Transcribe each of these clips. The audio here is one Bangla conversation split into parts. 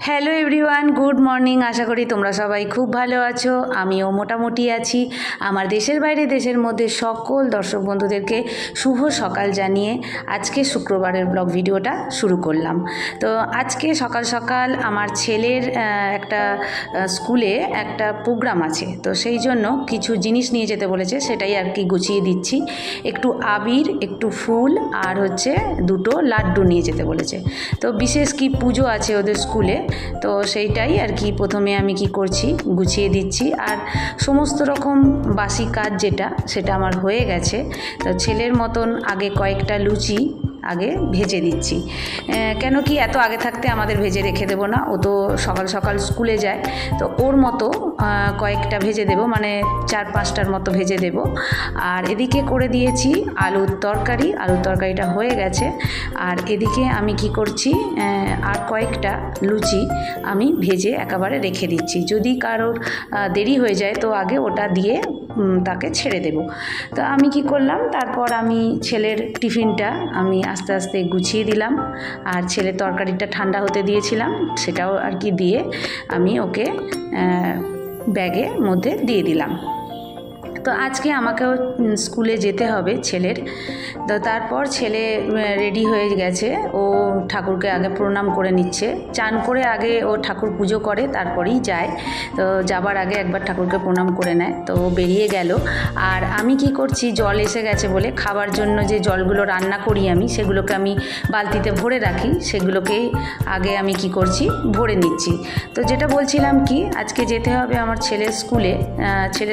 Hello everyone, good morning. আশা করি তোমরা সবাই খুব ভালো আছো। আমিও মোটামুটি আছি। আমার দেশের বাইরে দেশের মধ্যে সকল দর্শক বন্ধুদেরকে শুভ সকাল জানিয়ে আজকে শুক্রবারের ব্লগ ভিডিওটা শুরু করলাম। তো আজকে সকাল সকাল আমার ছেলের একটা স্কুলে একটা প্রোগ্রাম আছে, তো সেই জন্য কিছু জিনিস নিয়ে যেতে বলেছে, সেটাই আর কি গুছিয়ে দিচ্ছি। একটু আবির, একটু ফুল আর হচ্ছে দুটো লাড্ডু নিয়ে যেতে বলেছে। তো বিশেষ কি পুজো আছে ওদের স্কুলে, তো সেইটাই আর কি প্রথমে আমি কি করছি, গুছিয়ে দিচ্ছি। আর সমস্ত রকম বাসি কাজ সেটা আমার হয়ে গেছে। তো ছেলের মতন আগে কয়েকটা লুচি আগে ভেজে দিচ্ছি। কেন কি এত আগে থাকতে আমাদের ভেজে রেখে দেবো না, ও তো সকাল সকাল স্কুলে যায়, তো ওর মতো কয়েকটা ভেজে দেবো, মানে 4-5টার মতো ভেজে দেব। আর এদিকে করে দিয়েছি আলুর তরকারিটা হয়ে গেছে। আর এদিকে আমি কি করছি, আর কয়েকটা লুচি আমি ভেজে একেবারে রেখে দিচ্ছি। যদি কারোর দেরি হয়ে যায় তো আগে ওটা দিয়ে তাকে ছেড়ে দেব। তো আমি কি করলাম, তারপর আমি ছেলের টিফিনটা আমি আস্তে আস্তে গুছিয়ে দিলাম। আর ছেলের তরকারিটা ঠান্ডা হতে দিয়েছিলাম, সেটাও আর কি দিয়ে আমি ওকে ব্যাগের মধ্যে দিয়ে দিলাম। তো আজকে আমাকেও স্কুলে যেতে হবে ছেলের। তো তারপর ছেলে রেডি হয়ে গেছে, ও ঠাকুরকে আগে প্রণাম করে নিচ্ছে। চান করে আগে ও ঠাকুর পুজো করে, তারপরেই যায়। তো যাবার আগে একবার ঠাকুরকে প্রণাম করে নেয়। তো ও বেরিয়ে গেল। আর আমি কি করছি, জল এসে গেছে বলে খাবার জন্য যে জলগুলো রান্না করি আমি, সেগুলোকে আমি বালতিতে ভরে রাখি, সেগুলোকেই আগে আমি কি করছি, ভরে নিচ্ছি। তো যেটা বলছিলাম কি, আজকে যেতে হবে আমার ছেলের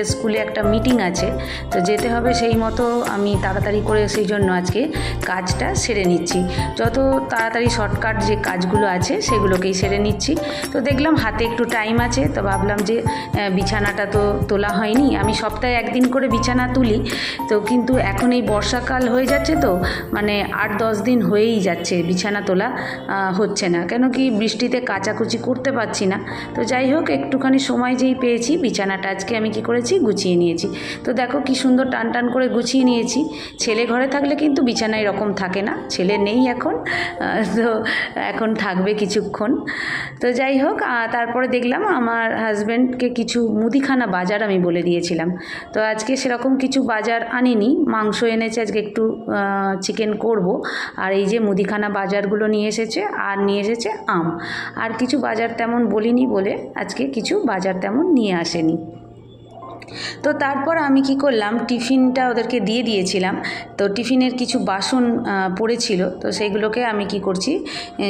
স্কুলে একটা মিটিং আছে, তো যেতে হবে। সেই মতো আমি তাড়াতাড়ি করে সেই জন্য আজকে কাজটা সেরে নিচ্ছি। যত তাড়াতাড়ি শর্টকাট যে কাজগুলো আছে সেগুলোকেই সেরে নিচ্ছি। তো দেখলাম হাতে একটু টাইম আছে, তো ভাবলাম যে বিছানাটা তো তোলা হয়নি, আমি সপ্তাহে একদিন করে বিছানা তুলি। তো কিন্তু এখন এই বর্ষাকাল হয়ে যাচ্ছে, তো মানে 8-10 দিন হয়েই যাচ্ছে বিছানা তোলা হচ্ছে না, কেন কি বৃষ্টিতে কাচাকুচি করতে পারছি না। তো যাই হোক, একটুখানি সময় যেই পেয়েছি, বিছানাটা আজকে আমি কি করেছি, গুছিয়ে নিয়েছি। তো দেখো কি সুন্দর টান টান করে গুছিয়ে নিয়েছি। ছেলে ঘরে থাকলে কিন্তু বিছানা এরকম থাকে না, ছেলে নেই এখন, তো এখন থাকবে কিছুক্ষণ। তো যাই হোক, তারপরে দেখলাম আমার হাজব্যান্ডকে কিছু মুদিখানা বাজার আমি বলে দিয়েছিলাম। তো আজকে সেরকম কিছু বাজার আনিনি, মাংস এনেছে, আজকে একটু চিকেন করব। আর এই যে মুদিখানা বাজারগুলো নিয়ে এসেছে, আর নিয়ে এসেছে আম। আর কিছু বাজার তেমন বলিনি বলে আজকে কিছু বাজার তেমন নিয়ে আসেনি। তো তারপর আমি কি করলাম, টিফিনটা ওদেরকে দিয়ে দিয়েছিলাম। তো টিফিনের কিছু বাসন পড়েছিল, তো সেইগুলোকে আমি কি করছি,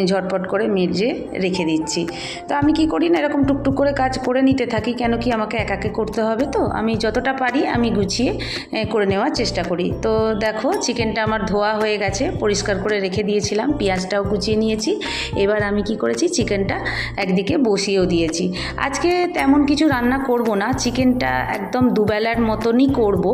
ঝটপট করে মেজে রেখে দিচ্ছি। তো আমি কি করি না, এরকম টুকটুক করে কাজ করে নিতে থাকি, কেন কি আমাকে একাকে করতে হবে, তো আমি যতটা পারি আমি গুছিয়ে করে নেওয়ার চেষ্টা করি। তো দেখো চিকেনটা আমার ধোয়া হয়ে গেছে, পরিষ্কার করে রেখে দিয়েছিলাম, পেঁয়াজটাও কুচিয়ে নিয়েছি। এবার আমি কি করেছি, চিকেনটা একদিকে বসিয়েও দিয়েছি। আজকে তেমন কিছু রান্না করব না, চিকেনটা একদম দুবেলার মতনই করব,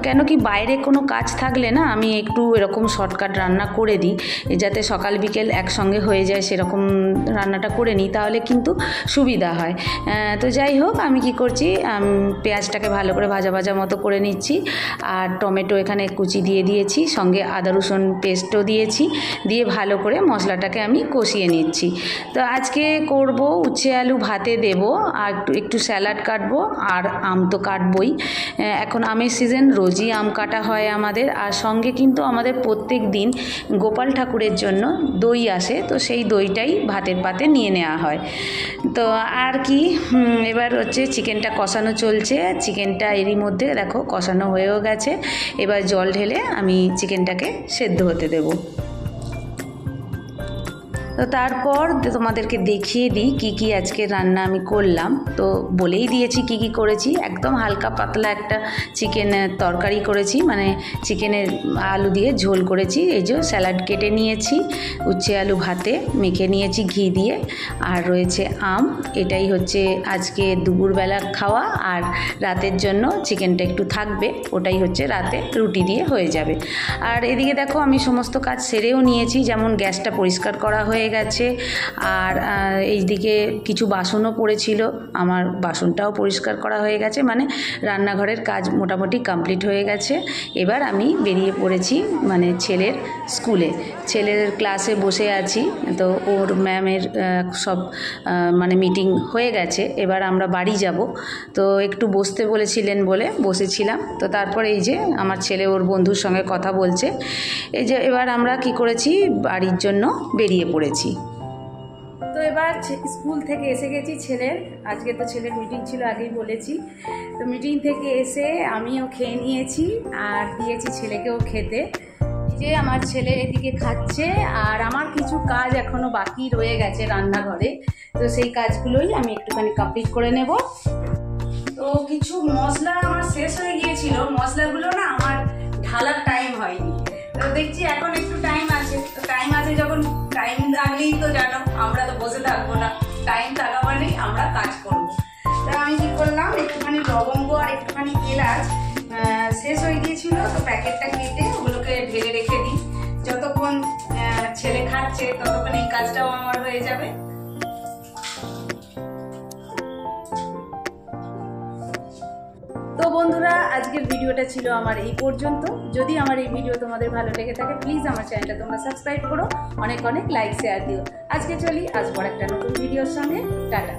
কেন কি বাইরে কোনো কাজ থাকলে না আমি একটু এরকম শর্টকাট রান্না করে দিই, যাতে সকাল বিকেল একসঙ্গে হয়ে যায়, সেরকম রান্নাটা করে নিই, তাহলে কিন্তু সুবিধা হয়। তো যাই হোক, আমি কি করছি, পেঁয়াজটাকে ভালো করে ভাজা ভাজা মতো করে নিচ্ছি। আর টমেটো এখানে কুচি দিয়ে দিয়েছি, সঙ্গে আদা রসুন পেস্টও দিয়েছি, দিয়ে ভালো করে মশলাটাকে আমি কষিয়ে নিচ্ছি। তো আজকে করব উচ্ছে আলু ভাতে দেব, আর একটু স্যালাড কাটবো, আর আম তো কাটবই। এখন আমের সিজন, রোজই আম কাটা হয় আমাদের। আর সঙ্গে কিন্তু আমাদের প্রত্যেক দিন গোপাল ঠাকুরের জন্য দই আসে, তো সেই দইটাই ভাতের পাতে নিয়ে নেওয়া হয়। তো আর কি, এবার হচ্ছে চিকেনটা কষানো চলছে। চিকেনটা এরই মধ্যে দেখো কষানো হয়েও গেছে। এবার জল ঢেলে আমি চিকেনটাকে সেদ্ধ হতে দেবো। তো তারপর তোমাদেরকে দেখিয়ে দিই কি কি আজকে রান্না আমি করলাম। তো বলেই দিয়েছি কি কি করেছি, একদম হালকা পাতলা একটা চিকেনের তরকারি করেছি, মানে চিকেনের আলু দিয়ে ঝোল করেছি। এই যে স্যালাড কেটে নিয়েছি, উচ্ছে আলু ভাতে মেখে নিয়েছি ঘি দিয়ে, আর রয়েছে আম। এটাই হচ্ছে আজকে দুপুরবেলার খাওয়া। আর রাতের জন্য চিকেনটা একটু থাকবে, ওটাই হচ্ছে রাতে রুটি দিয়ে হয়ে যাবে। আর এদিকে দেখো আমি সমস্ত কাজ সেরেও নিয়েছি, যেমন গ্যাসটা পরিষ্কার করা হয়ে গেছে। আর এইদিকে কিছু বাসনও পড়েছিল, আমার বাসনটাও পরিষ্কার করা হয়ে গেছে, মানে রান্নাঘরের কাজ মোটামুটি কমপ্লিট হয়ে গেছে। এবার আমি বেরিয়ে পড়েছি মানে ছেলের স্কুলে, ছেলের ক্লাসে বসে আছি। তো ওর ম্যামের সব মানে মিটিং হয়ে গেছে, এবার আমরা বাড়ি যাব। তো একটু বসতে বলেছিলেন বলে বসেছিলাম। তো তারপরে এই যে আমার ছেলে ওর বন্ধুর সঙ্গে কথা বলছে। এই যে এবার আমরা কি করেছি, বাড়ির জন্য বেরিয়ে পড়েছি। তো এবার স্কুল থেকে এসে গেছি ছেলের, আজকে তো ছেলের মিটিং ছিল আগেই বলেছি। তো মিটিং থেকে এসে আমিও খেয়ে নিয়েছি আর দিয়েছি ছেলেকেও খেতে। যে আমার ছেলে এদিকে খাচ্ছে আর আমার কিছু কাজ এখনো বাকি রয়ে গেছে রান্নাঘরে, তো সেই কাজগুলোই আমি একটুখানি কমপ্লিট করে নেব। তো কিছু মশলা আমার শেষ হয়ে গিয়েছিল, মশলাগুলো না আমার ঢালার টাইম হয়নি। তো দেখছি এখন একটু টাইম আছে, তো টাইম আছে যখন, টাইম লাগলেই তো জানো আমরা তো বসে থাকবো না, টাইম থাকা মানেই আমরা কাজ করবো। তো আমি কি করলাম, একটুখানি লবঙ্গ আর একটুখানি এলাচ শেষ হয়ে গিয়েছিল, তো প্যাকেটটা কেটে ওগুলোকে ঢেলে রেখে দিই। যতক্ষণ ছেলে খাচ্ছে ততক্ষণ এই কাজটাও আমার হয়ে যাবে। তো বন্ধুরা, আজকের ভিডিওটা ছিল আমার এই পর্যন্ত। যদি আমার এই ভিডিও তোমাদের ভালো লেগে থাকে প্লিজ আমার চ্যানেলটা তোমরা সাবস্ক্রাইব করো, অনেক অনেক লাইক শেয়ার দিও। আজকে চলি, আসবো একটা নতুন ভিডিওর সঙ্গে। টাটা।